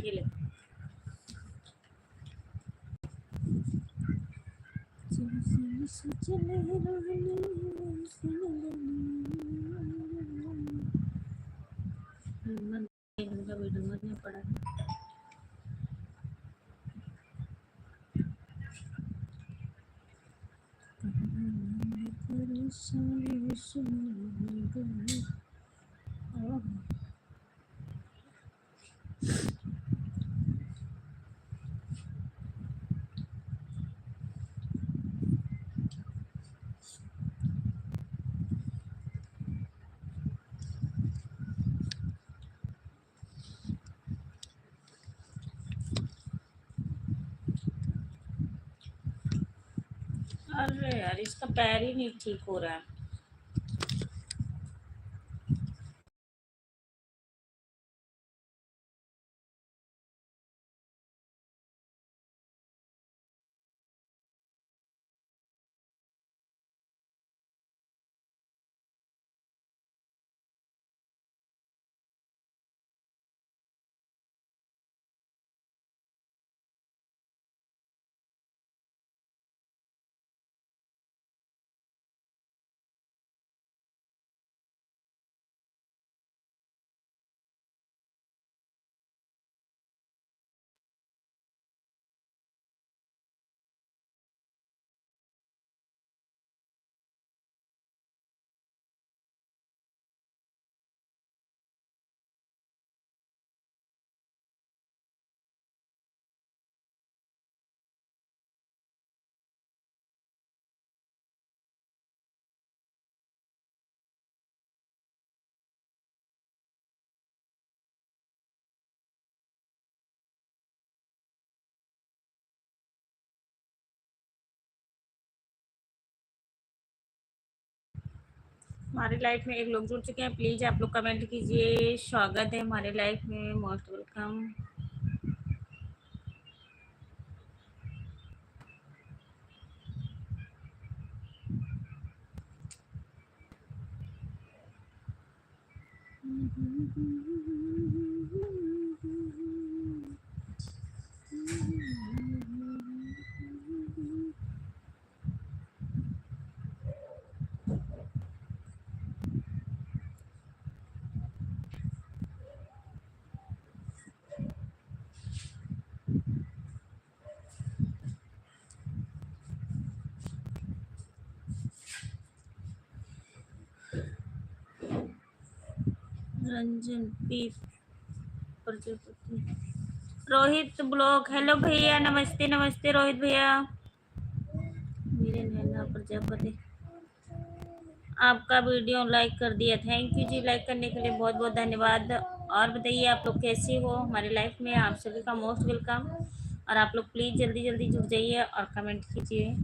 ये ले। वीडियो में नहीं पड़ा। अरे यार इसका पैर ही नहीं ठीक हो रहा है। हमारी लाइफ में एक लोग जुड़ चुके हैं, प्लीज आप लोग कमेंट कीजिए। स्वागत है हमारे लाइफ में, most welcome. Ranjan P Prajapati, Rohit blog, hello भैया, नमस्ते नमस्ते रोहित भैया। मेरे नैना प्रजापति, आपका वीडियो लाइक कर दिया, थैंक यू जी। लाइक करने के लिए बहुत बहुत धन्यवाद। और बताइए आप लोग कैसे हो हमारी लाइफ में, आप सभी का मोस्ट वेलकम। और आप लोग प्लीज़ जल्दी जल्दी जुड़ जाइए और कमेंट कीजिए।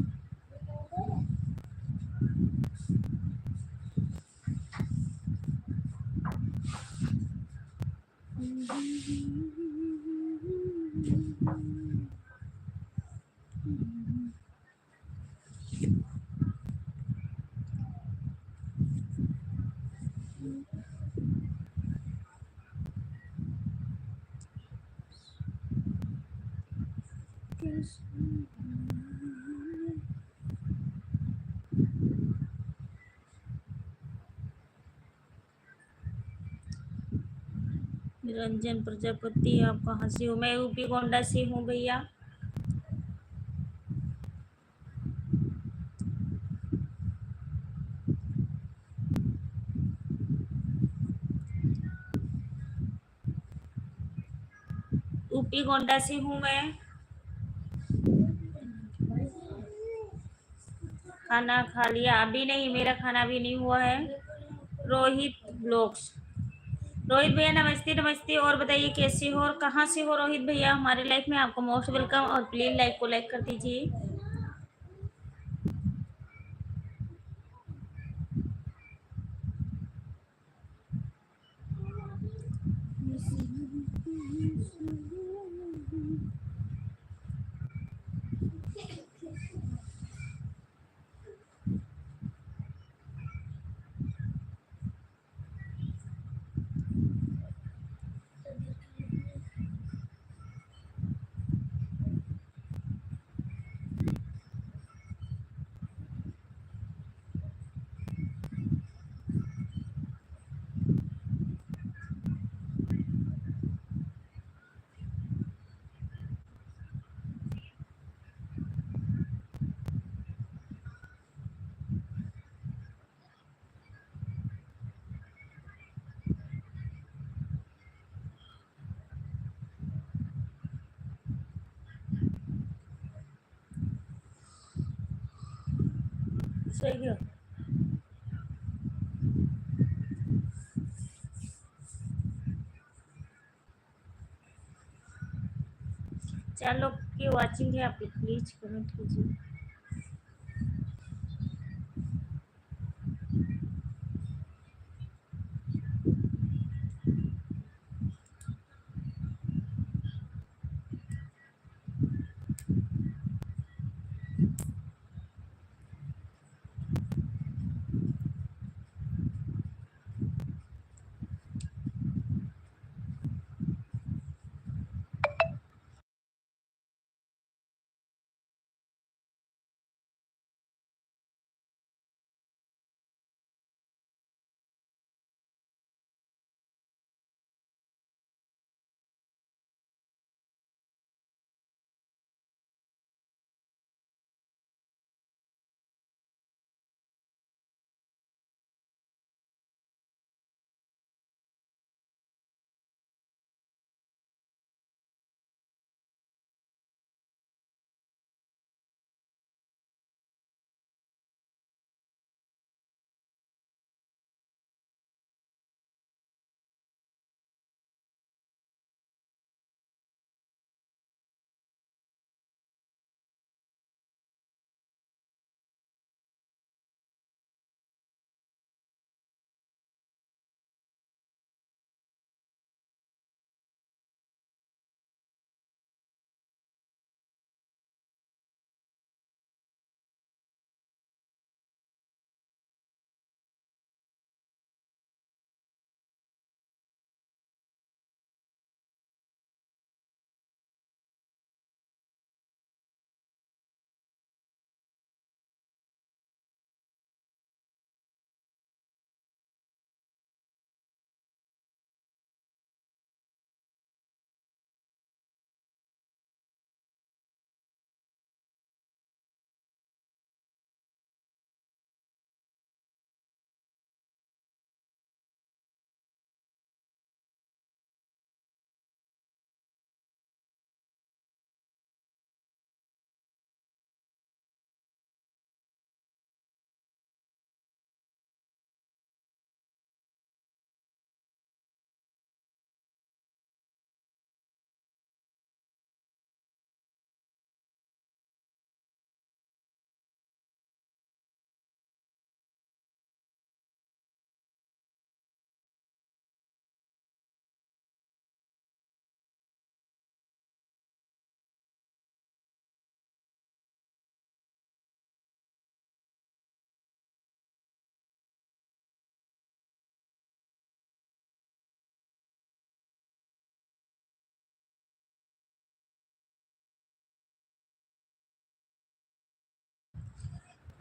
निरंजन प्रजापति, आप कहाँ से हो? मैं यूपी गोंडा से हूँ भैया। यूपी गोंडा से हूँ मैं। खाना खा लिया? अभी नहीं, मेरा खाना भी नहीं हुआ है। रोहित ब्लॉग्स, रोहित भैया नमस्ते नमस्ते। और बताइए कैसे हो और कहाँ से हो रोहित भैया? हमारे लाइफ में आपको मोस्ट वेलकम। और प्लीज लाइक को लाइक कर दीजिए। सही गया। चार लोग की वॉचिंग है आपकी, प्लीज कमेंट कीजिए।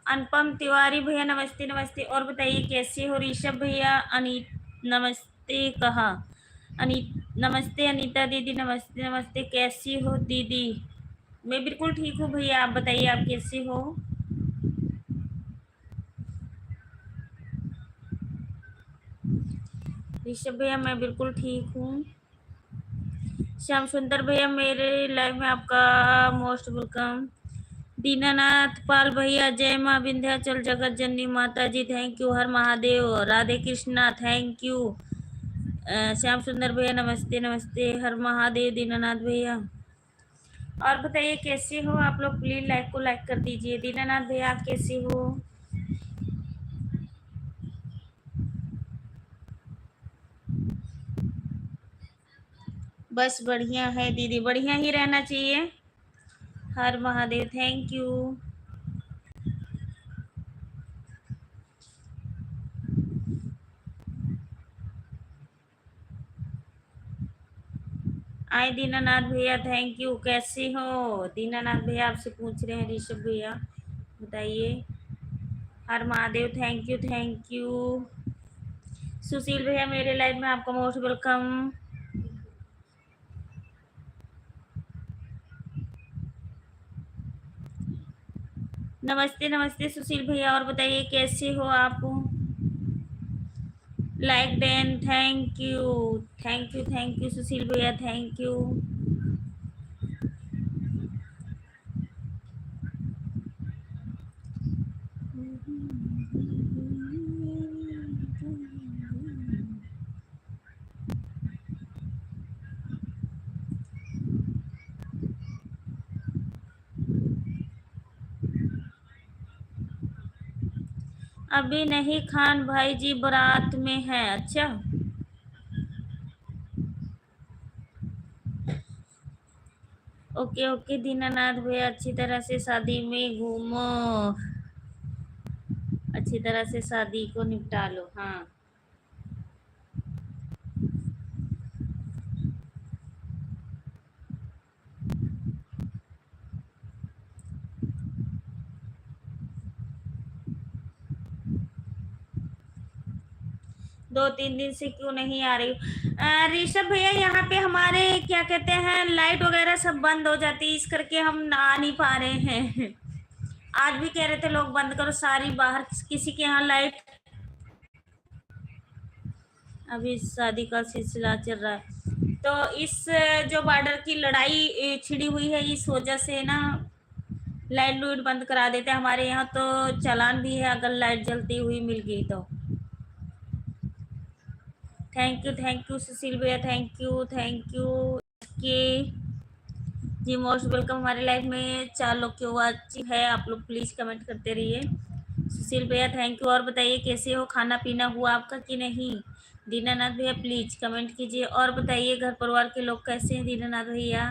अनुपम तिवारी भैया नमस्ते नमस्ते, और बताइए कैसे हो। ऋषभ भैया, नमस्ते कहा। नमस्ते अनीता दीदी, नमस्ते नमस्ते, कैसी हो दीदी। मैं बिल्कुल ठीक हूँ भैया, आप बताइए आप कैसे हो। ऋषभ भैया मैं बिल्कुल ठीक हूँ। श्याम सुंदर भैया मेरे लाइव में आपका मोस्ट वेलकम। दीनानाथ पाल भैया, जय माँ विंध्याचल जगत जननी माता जी, थैंक यू। हर महादेव, राधे कृष्णा, थैंक यू। श्याम सुंदर भैया नमस्ते नमस्ते, हर महादेव। दीनानाथ भैया, और बताइए कैसे हो आप लोग, प्लीज लाइक को लाइक कर दीजिए। दीनानाथ भैया आप कैसे हो। बस बढ़िया है दीदी, बढ़िया ही रहना चाहिए। हर महादेव, थैंक यू। आए दीनानाथ भैया, थैंक यू। कैसे हो दीनानाथ भैया, आपसे पूछ रहे हैं ऋषभ भैया, बताइए। हर Mahadev, thank you thank you. Sushil भैया मेरे लाइव में आपका मोस्ट वेलकम। नमस्ते नमस्ते सुशील भैया, और बताइए कैसे हो आप। Like then, thank you Sushil भैया, थैंक यू। अभी नहीं खान भाई जी बारात में है। अच्छा, ओके ओके दीनानाथ भैया, अच्छी तरह से शादी में घूमो, अच्छी तरह से शादी को निपटा लो। हाँ, 2-3 दिन से क्यों नहीं आ रही? ऋषभ भैया, यहाँ पे हमारे क्या कहते हैं, लाइट वगैरह सब बंद हो जाती है, इस करके हम आ नहीं पा रहे हैं। आज भी कह रहे थे लोग बंद करो सारी, बाहर किसी के यहाँ लाइट, अभी शादी का सिलसिला चल रहा है, तो इस जो बॉर्डर की लड़ाई छिड़ी हुई है, इस वजह से ना लाइट लूट बंद करा देते हैं हमारे यहाँ, तो चालान भी है अगर लाइट जलती हुई मिल गई तो। थैंक यू सुशील भैया, थैंक यू के जी, मोस्ट वेलकम हमारे लाइफ में। 4 लोग की आवाज है, आप लोग प्लीज कमेंट करते रहिए। सुशील भैया थैंक यू। और बताइए कैसे हो, खाना पीना हुआ आपका कि नहीं? दीनानाथ भैया प्लीज कमेंट कीजिए और बताइए घर परिवार के लोग कैसे हैं। दीनानाथ भैया,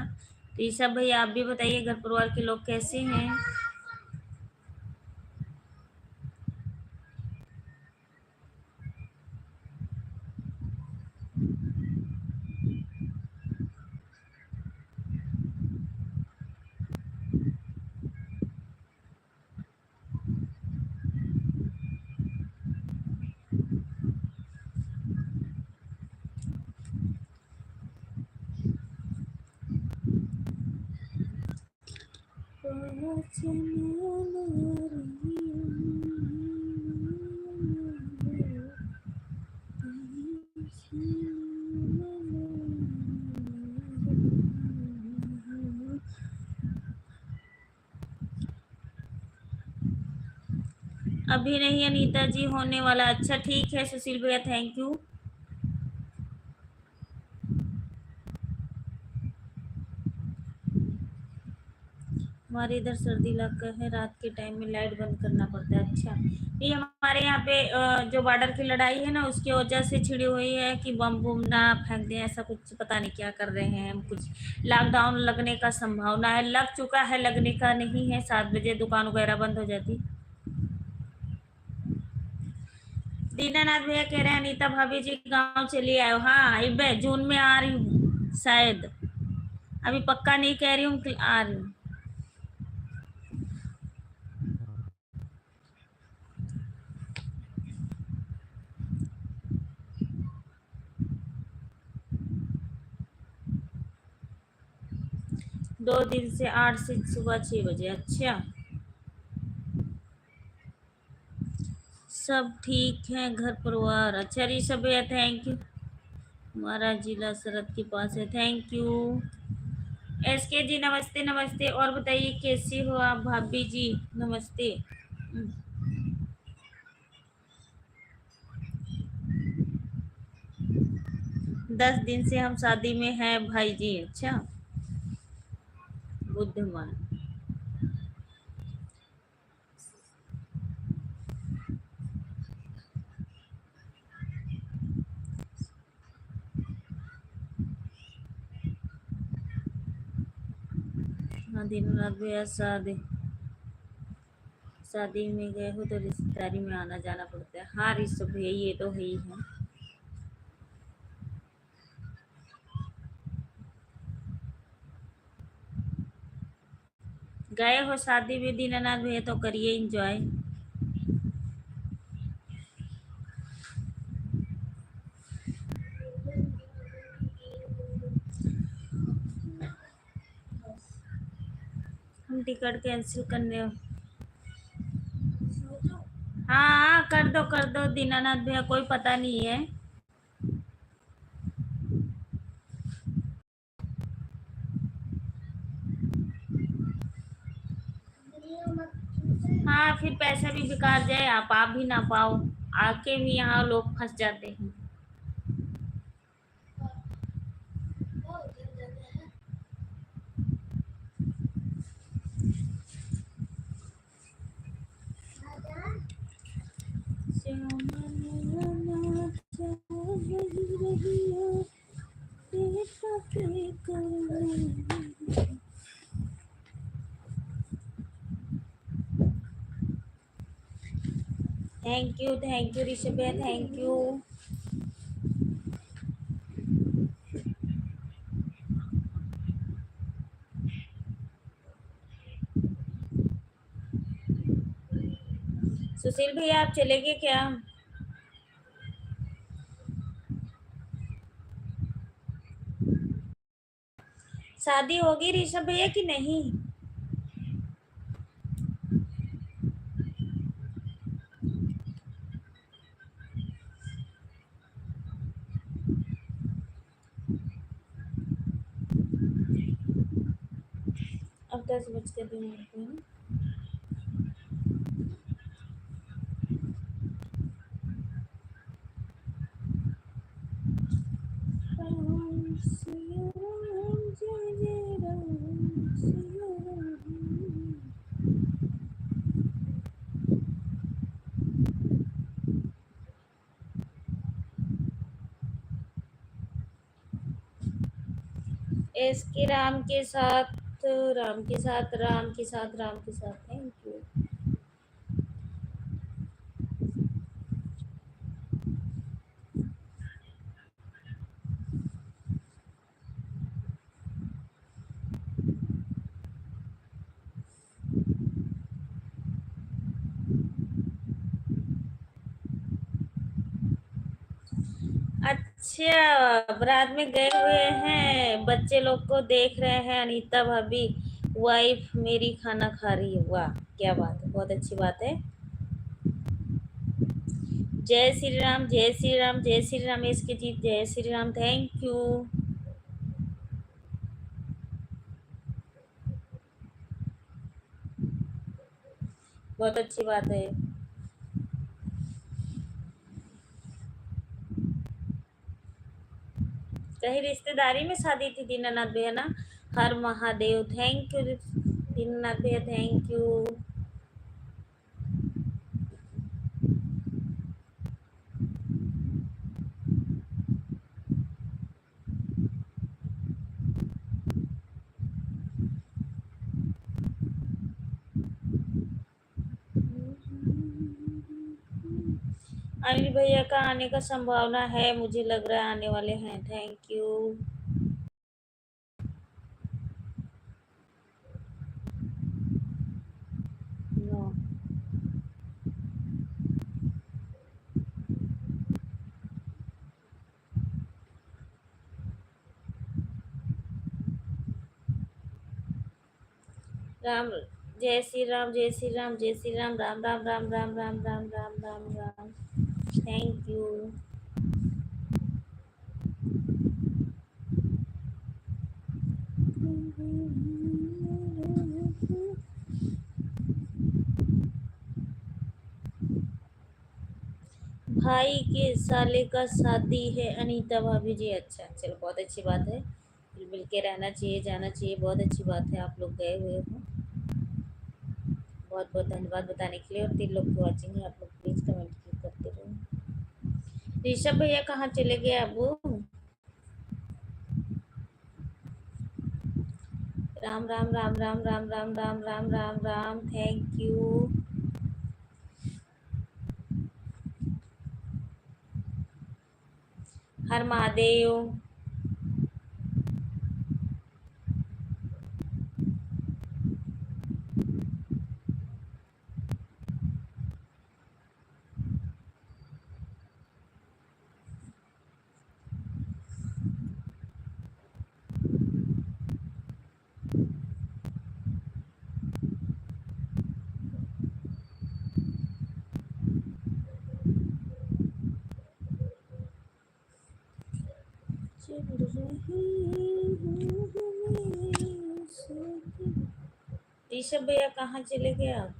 ऋषभ भैया आप भी बताइए घर परिवार के लोग कैसे हैं। अभी नहीं अनीता जी, होने वाला। अच्छा ठीक है सुशील भैया, थैंक यू। हमारे इधर सर्दी इलाका है, रात के टाइम में लाइट बंद करना पड़ता है। अच्छा, ये हमारे यहाँ पे जो बॉर्डर की लड़ाई है ना, उसकी वजह से छिड़ी हुई है कि बम बुम ना फेंक दें, ऐसा कुछ पता नहीं क्या कर रहे हैं हम। कुछ लॉकडाउन लगने का संभावना है, लग चुका है, लगने का नहीं है। 7 बजे दुकान वगैरह बंद हो जाती। दीनानाथ भैया कह रहे हैं अनीता भाभी जी गाँव चली आयो। हाँ, इबे जून में आ रही हूँ शायद, अभी पक्का नहीं कह रही हूँ कि आ रही हूँ। 2 दिन से 8 से सुबह 6 बजे। अच्छा, सब ठीक है घर परिवार। अच्छा ऋषभ भैया थैंक यू। हमारा जिला सरहद के पास है, थैंक यू। एस के जी नमस्ते नमस्ते। और बताइए कैसी हो आप भाभी जी? नमस्ते। 10 दिन से हम शादी में हैं भाई जी। अच्छा, बुधवार। हाँ, दिन रात भैया शादी शादी में गए हो तो रिश्तेदारी में आना जाना पड़ता है। हाँ ऋषभ भैया, ये तो है ही है। गए हो शादी में दीनानाथ भैया तो करिए इंजॉय। हम टिकट कैंसिल करने। हाँ कर दो दीनानाथ भैया, कोई पता नहीं है। हाँ, फिर पैसा भी बेकार जाए, आप आ भी ना पाओ, आके भी यहाँ लोग फंस जाते हैं। थैंक यू ऋषभ भैया, थैंक यू। सुशील भैया आप चलेंगे क्या? शादी होगी ऋषभ भैया कि नहीं? अब 10 बज के 2 मिनट हुए हैं। राम सिया राम, जय जय राम सिया राम। एस के राम के साथ, राम के साथ, राम के साथ, राम के साथ, थैंक यू। अच्छा, बारात में गए हुए हैं, बच्चे लोग को देख रहे हैं। अनीता भाभी वाइफ मेरी खाना खा रही है। वाह क्या बात है, बहुत अच्छी बात है। जय श्री राम, जय श्री राम, जय श्री राम, इसके जीत, जय श्री राम, थैंक यू। बहुत अच्छी बात है। कहीं रिश्तेदारी में शादी थी दीनानाथ भैया ना? हर महादेव, थैंक यू दीनानाथ भैया, थैंक यू। अनिल भैया का आने का संभावना है, मुझे लग रहा है आने वाले हैं, थैंक यू। नो। राम, जय श्री राम, जय श्री राम, जय श्री राम, राम राम राम राम राम राम राम राम राम, थैंक यू। भाई के साले का शादी है अनीता भाभी जी। अच्छा चलो, बहुत अच्छी बात है। मिल के रहना चाहिए, जाना चाहिए, बहुत अच्छी बात है। आप लोग गए हुए हो, बहुत बहुत धन्यवाद बताने के लिए। और 3 लोग तो वॉचिंग है, आप लोग प्लीज कमेंट करते रहो। ऋषभ भैया कहाँ चले गए अब वो? Ram Ram Ram Ram Ram Ram Ram Ram Ram Ram, thank you. हर महादेव। चल रही हूँ मैं सो- ऋषभ भैया कहाँ चले गए आप?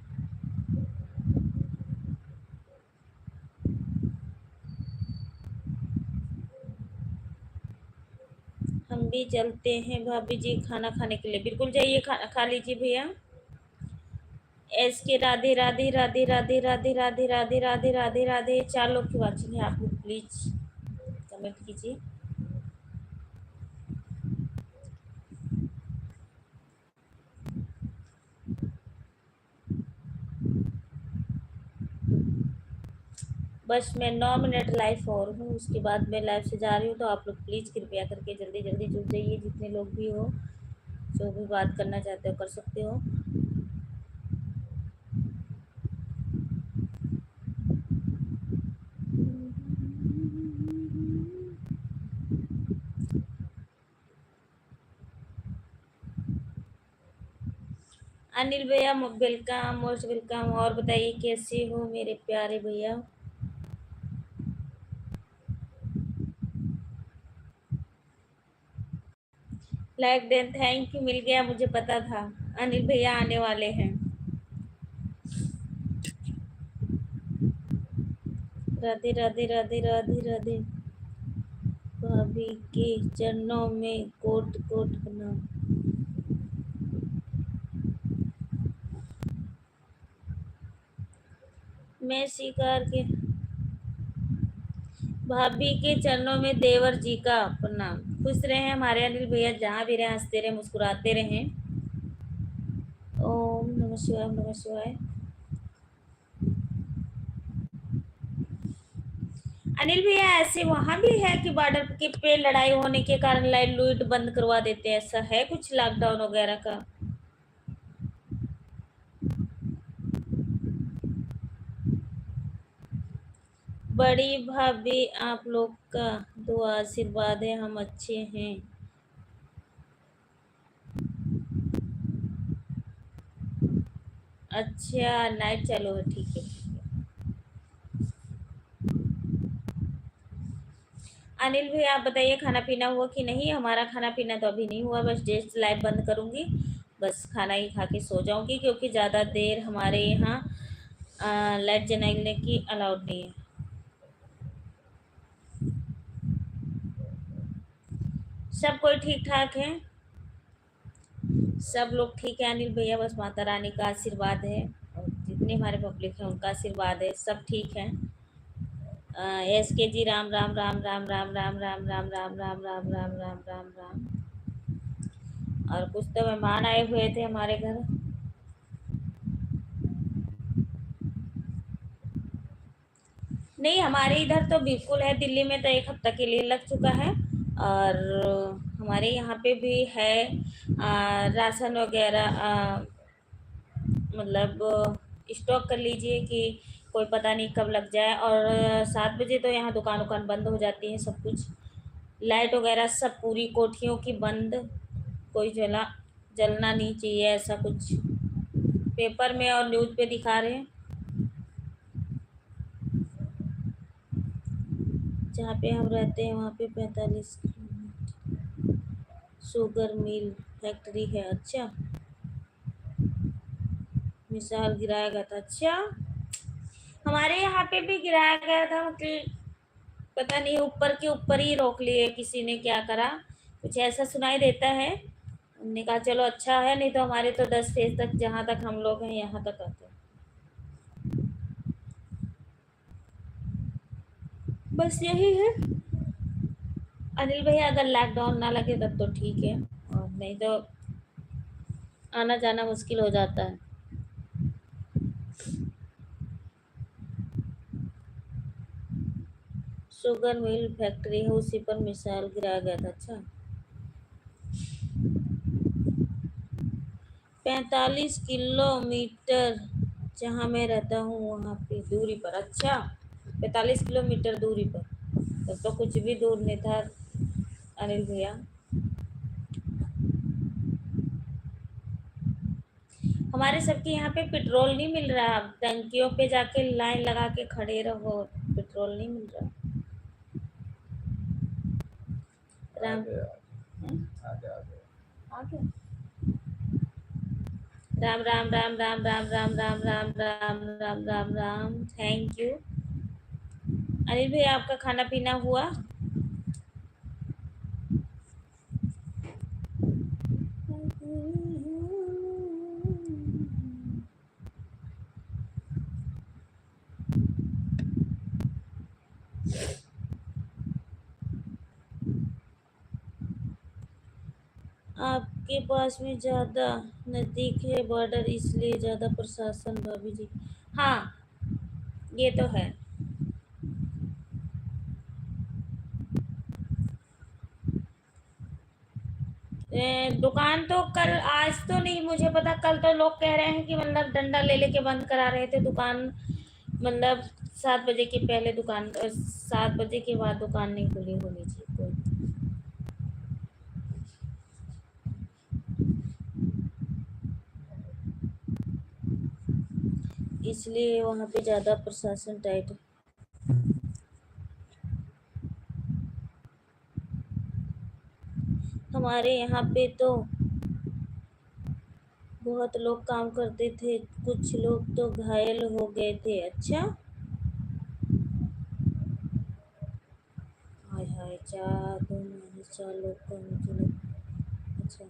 हम भी चलते हैं भाभी जी खाना खाने के लिए। बिल्कुल जाइए, खाना खा लीजिए भैया। एस के राधे राधे राधे राधे राधे राधे राधे राधे राधे राधे। 4 लोग की वाचिंग है, आप लोग प्लीज कमेंट कीजिए। बस मैं 9 मिनट लाइव और हूँ, उसके बाद मैं लाइव से जा रही हूँ। तो आप लोग प्लीज़ कृपया करके जल्दी जल्दी जुड़ जाइए, जितने लोग भी हो, जो भी बात करना चाहते हो कर सकते हो। अनिल भैया वेलकम, मोस्ट वेलकम। और बताइए कैसे हो मेरे प्यारे भैया। लाइक देन, थैंक यू, मिल गया, मुझे पता था अनिल भैया आने वाले हैं। राधे राधे राधे राधे राधे। भाभी के चरणों में कोट कोट बना। मैं शिकार के भाभी के चरणों में देवर जी का प्रणाम। खुश रहे हमारे अनिल भैया, जहाँ भी रहे हंसते रहे मुस्कुराते रहे। ओम नमः शिवाय, ओम नमः शिवाय। अनिल भैया ऐसे वहां भी है कि बॉर्डर के पे लड़ाई होने के कारण लाइट लूट बंद करवा देते हैं, ऐसा है कुछ लॉकडाउन वगैरह का? बड़ी भाभी आप लोग का दुआ आशीर्वाद है, हम अच्छे हैं। अच्छा, नाइट चालू है, ठीक है ठीक है। अनिल भैया आप बताइए खाना पीना हुआ कि नहीं? हमारा खाना पीना तो अभी नहीं हुआ, बस जस्ट लाइट बंद करूंगी, बस खाना ही खा के सो जाऊंगी, क्योंकि ज़्यादा देर हमारे यहाँ लाइट जलाने की अलाउड नहीं है। सब कोई ठीक ठाक है, सब लोग ठीक है अनिल भैया, बस माता रानी का आशीर्वाद है और जितने हमारे पब्लिक है उनका आशीर्वाद है, सब ठीक है। एस के जी राम राम राम राम राम राम राम राम राम राम राम राम राम राम राम। और कुछ तो मेहमान आए हुए थे हमारे घर। नहीं, हमारे इधर तो बिल्कुल है, दिल्ली में तो एक हफ्ता के लिए लग चुका है। और हमारे यहाँ पे भी है राशन वगैरह, मतलब स्टॉक कर लीजिए कि कोई पता नहीं कब लग जाए। और 7 बजे तो यहाँ दुकान उकान बंद हो जाती है, सब कुछ लाइट वगैरह सब पूरी कोठियों की बंद। कोई जलना नहीं चाहिए, ऐसा कुछ पेपर में और न्यूज़ पे दिखा रहे हैं। जहाँ पे हम रहते हैं वहाँ पे 45 शुगर मिल फैक्ट्री है। अच्छा, मिसाल गिराया गया था, अच्छा। हमारे यहाँ पे भी गिराया गया था, मतलब पता नहीं ऊपर के ऊपर ही रोक लिए, किसी ने क्या करा, कुछ ऐसा सुनाई देता है। हमने कहा चलो अच्छा है, नहीं तो हमारे तो 10 फेज तक, जहाँ तक हम लोग हैं यहाँ तक आते हैं। बस यही है अनिल भैया, अगर लॉकडाउन ना लगे तब तो ठीक है, और नहीं तो आना जाना मुश्किल हो जाता है। शुगर मिल फैक्ट्री है, उसी पर मिसाइल गिराया गया था। अच्छा, 45 किलोमीटर जहाँ मैं रहता हूँ वहाँ पे दूरी पर। अच्छा, 45 किलोमीटर दूरी पर, तब तो कुछ भी दूर नहीं था अनिल भैया। हमारे सबके यहाँ पे पेट्रोल नहीं मिल रहा, टंकियों पे जाके लाइन लगा के खड़े रहो, पेट्रोल नहीं मिल रहा। राम आगे राम राम राम राम राम राम राम राम राम राम राम राम, थैंक यू। अनिल भैया आपका खाना पीना हुआ? आपके पास में ज़्यादा नज़दीक है बॉर्डर, इसलिए ज़्यादा प्रशासन भाभी जी। हाँ, ये तो है। दुकान तो कल, आज तो नहीं मुझे पता, कल तो लोग कह रहे हैं कि मतलब डंडा ले लेके बंद करा रहे थे दुकान। मतलब 7 बजे के पहले दुकान, 7 बजे के बाद दुकान नहीं खुली होनी चाहिए कोई। इसलिए वहाँ पे ज़्यादा प्रशासन टाइट है। हमारे यहाँ पे तो बहुत लोग काम करते थे, कुछ लोग तो घायल हो गए थे। अच्छा, हाय हाय, 4 लोग का मुझे अच्छा,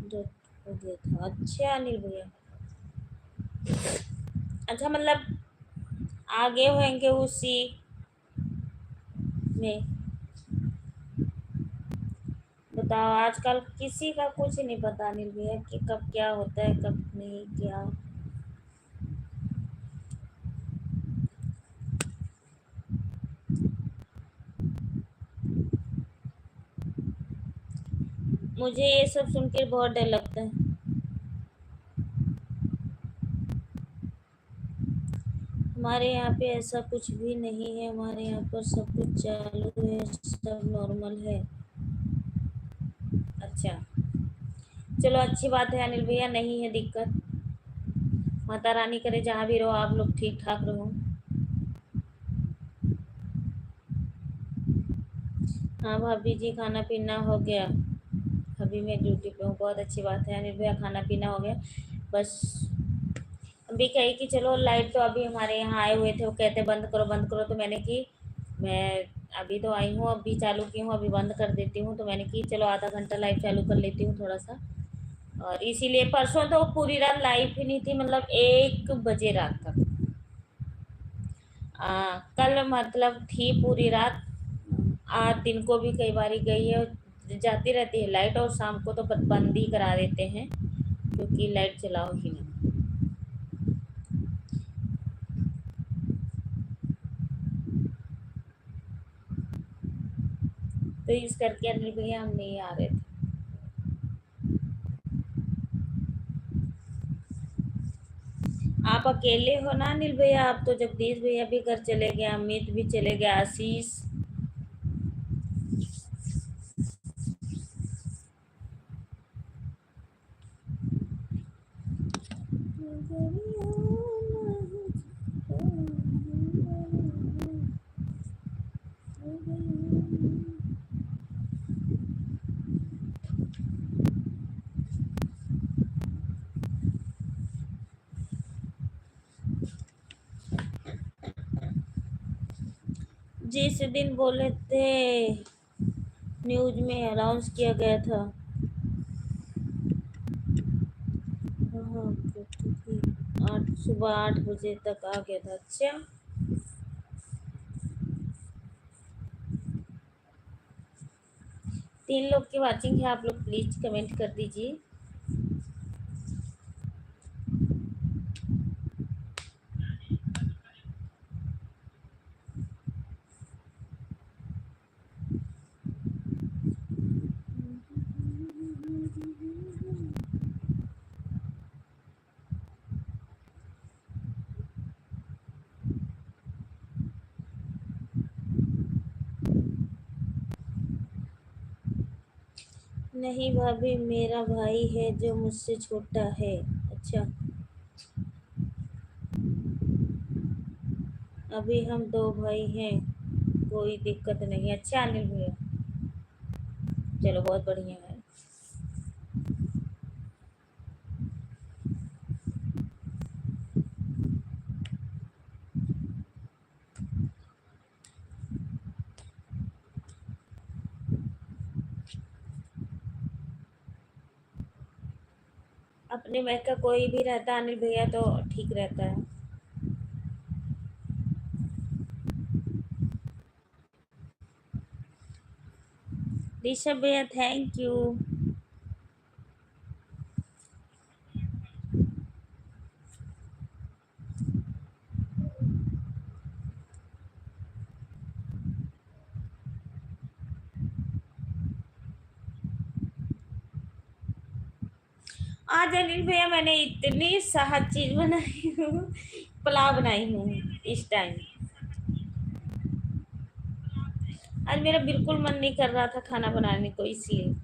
डेथ हो गया था। अच्छा अनिल भैया, अच्छा मतलब आगे होंगे उसी में। बताओ, आजकल किसी का कुछ नहीं पता अनिल भैया कि कब क्या होता है कब नहीं क्या। मुझे ये सब सुन के बहुत डर लगता है। हमारे यहाँ पे ऐसा कुछ भी नहीं है, हमारे यहाँ पर सब कुछ चालू है, सब नॉर्मल है। अच्छा, चलो अच्छी बात है अनिल भैया, नहीं है दिक्कत। माता रानी करे जहाँ भी रहो आप लोग ठीक ठाक रहो। हाँ भाभी जी, खाना पीना हो गया। अभी मैं ड्यूटी पे हूँ। बहुत अच्छी बात है अनिल भैया, खाना पीना हो गया। बस अभी कही कि चलो, लाइट तो अभी हमारे यहाँ आए हुए थे, वो कहते बंद करो बंद करो, तो मैंने की, मैं अभी तो आई हूँ, अभी चालू की हूँ, अभी बंद कर देती हूँ। तो मैंने की चलो आधा घंटा लाइट चालू कर लेती हूँ थोड़ा सा। और इसीलिए परसों तो पूरी रात लाइट ही नहीं थी, मतलब 1 बजे रात तक। कल मतलब थी पूरी रात। आज दिन को भी कई बारी गई है, जाती रहती है लाइट, और शाम को तो बंद ही करा देते हैं क्योंकि लाइट चलाओ ही नहीं। तो इस करके अनिल भैया हम नहीं आ रहे थे। आप अकेले हो ना अनिल भैया? आप तो जगदीश भैया भी घर चले गए, अमित भी चले गए, आशीष। जिस दिन बोले थे न्यूज में अनाउंस किया गया था। हाँ, सुबह 8 बजे तक आ गया था। अच्छा, 3 लोग की वाचिंग है, आप लोग प्लीज कमेंट कर दीजिए। नहीं भाभी, मेरा भाई है जो मुझसे छोटा है। अच्छा, अभी हम 2 भाई हैं, कोई दिक्कत नहीं। अच्छा अनिल भैया, चलो बहुत बढ़िया है। अपने में का कोई भी रहता है अनिल भैया तो ठीक रहता है। ऋषभ भैया थैंक यू। आज अनिल भैया मैंने इतनी सहज चीज बनाई हूँ, पुलाव बनाई हूँ इस टाइम। आज मेरा बिल्कुल मन नहीं कर रहा था खाना बनाने को, इसलिए।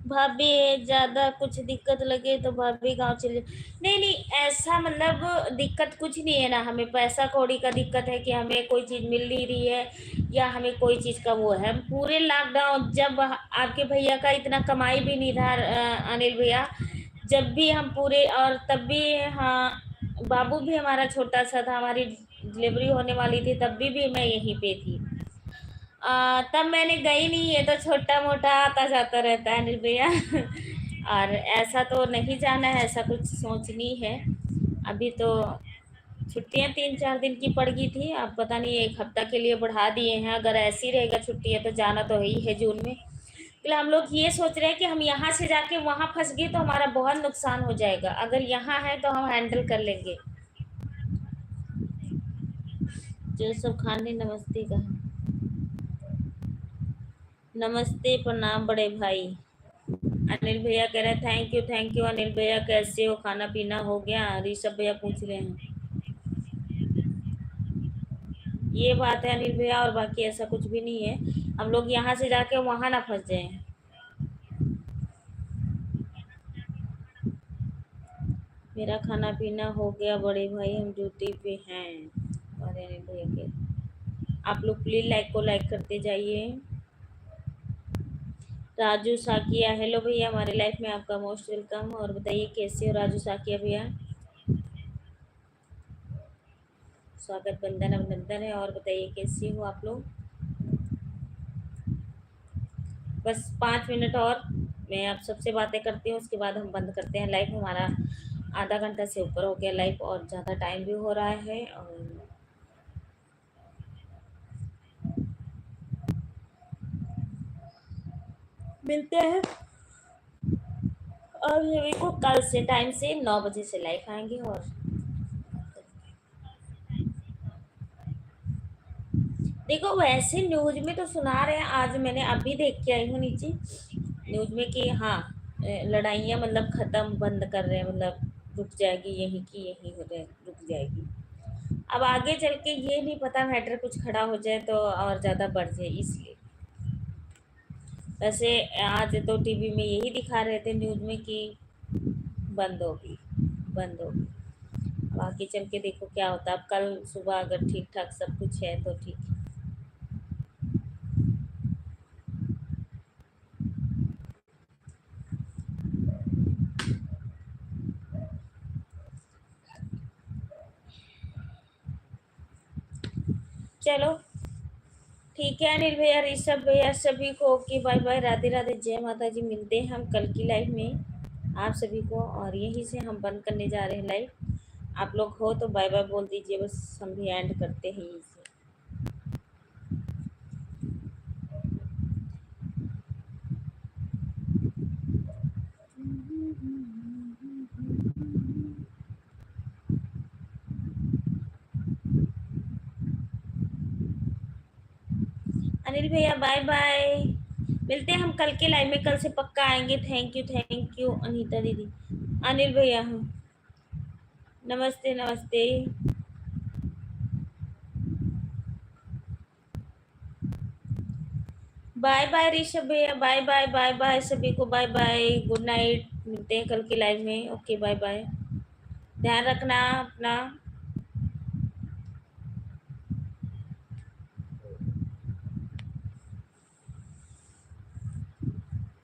भाभी ज्यादा कुछ दिक्कत लगे तो भाभी गांव चले। नहीं नहीं, ऐसा मतलब दिक्कत कुछ नहीं है ना, हमें पैसा कौड़ी का दिक्कत है कि हमें कोई चीज मिल नहीं रही है, या हमें कोई चीज का वो है। पूरे लॉकडाउन जब आपके भैया का इतना कमाई भी नहीं था, अनिल भैया, जब भी हम पूरे, और तब भी, हाँ, बाबू भी हमारा छोटा सा था, हमारी डिलीवरी होने वाली थी, तब भी मैं यहीं पे थी। तब मैंने गई नहीं, है तो छोटा मोटा आता जाता रहता है अनिल भैया। और ऐसा तो नहीं जाना है, ऐसा कुछ सोचनी है। अभी तो छुट्टियां 3-4 दिन की पड़ गई थी, अब पता नहीं 1 हफ्ता के लिए बढ़ा दिए हैं। अगर ऐसी रहेगा छुट्टियां तो जाना तो ही है जून में। इसलिए हम लोग ये सोच रहे हैं कि हम यहाँ से जाके वहाँ फंस गए तो हमारा बहुत नुकसान हो जाएगा। अगर यहाँ है तो हम हैंडल कर लेंगे। जो सब खाने नमस्ते का। नमस्ते, प्रणाम बड़े भाई। अनिल भैया कह रहे हैं thank you thank you. Anil भैया कैसे हो, खाना पीना हो गया, ऋषभ भैया पूछ रहे हैं। ये बात है अनिल भैया, और बाकी ऐसा कुछ भी नहीं है। हम लोग यहाँ से जाके वहां ना फंस जाए। मेरा खाना पीना हो गया बड़े भाई, हम ड्यूटी पे हैं। और अनिल भैया के, आप लोग प्लीज लाइक को लाइक करते जाइए। राजू साकिया, हेलो भैया, हमारे लाइफ में आपका मोस्ट वेलकम। और बताइए कैसे हो राजू साकिया भैया। स्वागत, बंदन अभिनंदन है। और बताइए कैसे हो आप लोग। बस 5 मिनट और मैं आप सबसे बातें करती हूँ, उसके बाद हम बंद करते हैं लाइव। हमारा आधा घंटा से ऊपर हो गया लाइव, और ज़्यादा टाइम भी हो रहा है। और मिलते हैं। और मेरे को कल से टाइम से 9 बजे से लाइव आएंगे। और देखो, वैसे न्यूज में तो सुना रहे हैं, आज मैंने अभी देख के आई हूँ नीचे न्यूज में कि हाँ, लड़ाइयाँ मतलब खत्म, बंद कर रहे हैं, मतलब रुक जाएगी, यहीं की यहीं हो जाए, रुक जाएगी। अब आगे चल के ये नहीं पता, मैटर कुछ खड़ा हो जाए तो और ज़्यादा बढ़ जाए, इसलिए। वैसे आज तो टीवी में यही दिखा रहे थे न्यूज में कि बंद होगी, बंद होगी। अब आगे चल के देखो क्या होता है। अब कल सुबह अगर ठीक ठाक सब कुछ है तो ठीक है। चलो ठीक है अनिल भैया, ऋषभ भैया, सभी को okay, bye bye, Radhe Radhe, जय माता जी। मिलते हैं हम कल की लाइव में आप सभी को, और यहीं से हम बंद करने जा रहे हैं लाइव। आप लोग हो तो बाय बाय बोल दीजिए, बस हम भी एंड करते हैं यहीं से। अनिल भैया बाय बाय, मिलते हैं हम कल के लाइव में, कल से पक्का आएंगे। थैंक यू अनीता दीदी। अनिल भैया, हाँ, नमस्ते नमस्ते। बाय बाय ऋषभ भैया, बाय बाय बाय बाय सभी को, बाय बाय, गुड नाइट। मिलते हैं कल की लाइव में, ओके बाय बाय। ध्यान रखना अपना।